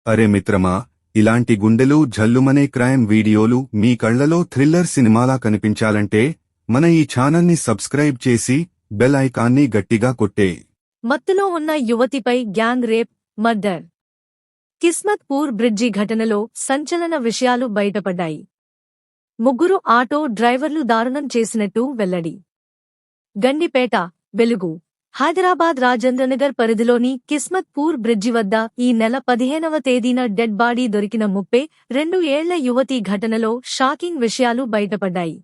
అరే మిత్రమా, ఇలాంటి గుండెలు జల్లుమనే క్రైమ్ వీడియోలు మీ కళ్లలో థ్రిల్లర్ సినిమాలా కనిపించాలంటే మన ఈ ఛానల్ని సబ్స్క్రైబ్ చేసి బెల్ ఐకాన్ని గట్టిగా కొట్టే. మత్తులో ఉన్న యువతిపై gang rape, murder. Kismatpur bridge ఘటనలో సంచలన విషయాలు బయటపడ్డాయి. ముగ్గురు ఆటో డ్రైవర్లు దారుణం చేసినట్టు వెల్లడి. గండిపేట, వెలుగు, హైదరాబాద్ రాజేంద్రనగర్ పరిధిలోని కిస్మత్ పూర్ బ్రిడ్జి వద్ద ఈ నెల 15వ తేదీన డెడ్ బాడీ దొరికిన 32 ఏళ్ల యువతి ఘటనలో షాకింగ్ విషయాలు బయటపడ్డాయి.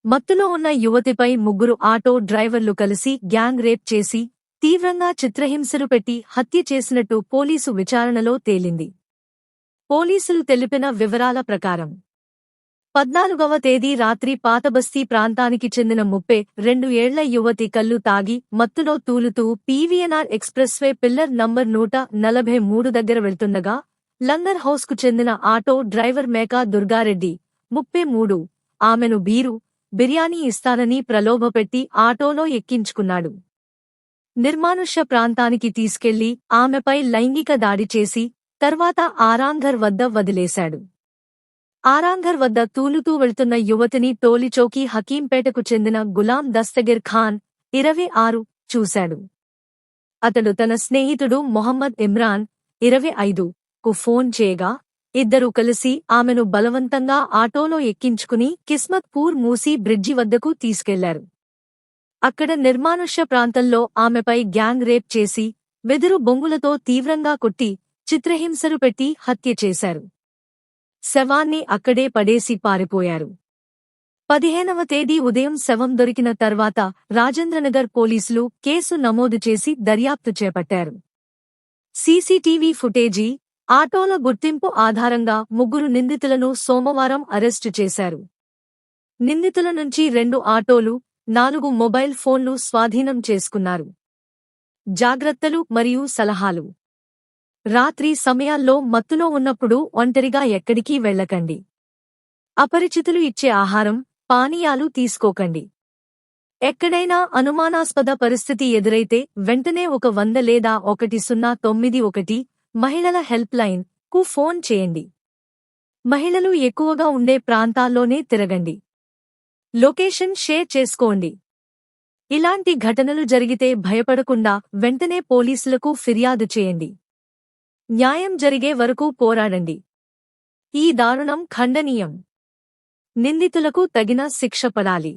మత్తులో ఉన్న యువతిపై ముగ్గురు ఆటో డ్రైవర్లు కలిసి గ్యాంగ్ రేప్ చేసి తీవ్రంగా చిత్రహింసలు పెట్టి హత్య చేసినట్టు పోలీసు విచారణలో తేలింది. పోలీసులు తెలిపిన వివరాల ప్రకారం 14వ తేదీ రాత్రి పాతబస్తీ ప్రాంతానికి చెందిన 32 ఏళ్ల యువతి కల్లు తాగి మత్తులో తూలుతూ పీవీఎన్ఆర్ ఎక్స్ప్రెస్వే పిల్లర్ నంబర్ 143 దగ్గర వెళ్తుండగా లంగర్ హౌస్కు చెందిన ఆటో డ్రైవర్ మేకా దుర్గారెడ్డి 33 ఆమెను బిర్యానీ ఇస్తానని ప్రలోభపెట్టి ఆటోలో ఎక్కించుకున్నాడు. నిర్మానుష్య ప్రాంతానికి తీసుకెళ్లి ఆమెపై లైంగిక దాడి చేసి తర్వాత ఆరాంఘర్ వద్ద వదిలేశాడు. ఆరాంఘర్ వద్ద తూలుతూ వెళ్తున్న యువతిని టోలీచౌకీ హకీంపేటకు చెందిన గులాం దస్తగిర్ ఖాన్ 26 చూశాడు. అతడు తన స్నేహితుడు మొహమ్మద్ ఇమ్రాన్ 25 కు ఫోన్ చేయగా ఇద్దరూ కలిసి ఆమెను బలవంతంగా ఆటోలో ఎక్కించుకుని కిస్మత్ పూర్ మూసీ బ్రిడ్జి వద్దకు తీసుకెళ్లారు. అక్కడ నిర్మానుష్య ప్రాంతంలో ఆమెపై గ్యాంగ్ రేప్ చేసి వెదురు బొంగులతో తీవ్రంగా కొట్టి చిత్రహింసలు పెట్టి హత్య చేశారు. శవాన్ని అక్కడే పడేసి పారిపోయారు. 15వ తేదీ ఉదయం శవం దొరికిన తర్వాత రాజేంద్రనగర్ పోలీసులు కేసు నమోదు చేసి దర్యాప్తు చేపట్టారు. సీసీటీవీ ఫుటేజీ, ఆటోల గుర్తింపు ఆధారంగా ముగ్గురు నిందితులను సోమవారం అరెస్టు చేశారు. నిందితుల నుంచి 2 ఆటోలు, 4 మొబైల్ ఫోన్లు స్వాధీనం చేసుకున్నారు. జాగ్రత్తలు మరియు సలహాలు: రాత్రి సమయాల్లో మత్తులో ఉన్నప్పుడు ఒంటరిగా ఎక్కడికీ వెళ్లకండి. అపరిచితులు ఇచ్చే ఆహారం, పానీయాలు తీసుకోకండి. ఎక్కడైనా అనుమానాస్పద పరిస్థితి ఎదురైతే వెంటనే 100 లేదా 1091 మహిళల హెల్ప్ లైన్ కు ఫోన్ చేయండి. మహిళలు ఎక్కువగా ఉండే ప్రాంతాల్లోనే తిరగండి. లొకేషన్ షేర్ చేసుకోండి. ఇలాంటి ఘటనలు జరిగితే భయపడకుండా వెంటనే పోలీసులకు ఫిర్యాదు చేయండి. న్యాయం జరిగే వరకు పోరాడండి. ఈ దారుణం ఖండనీయం. నిందితులకు తగిన శిక్ష పడాలి.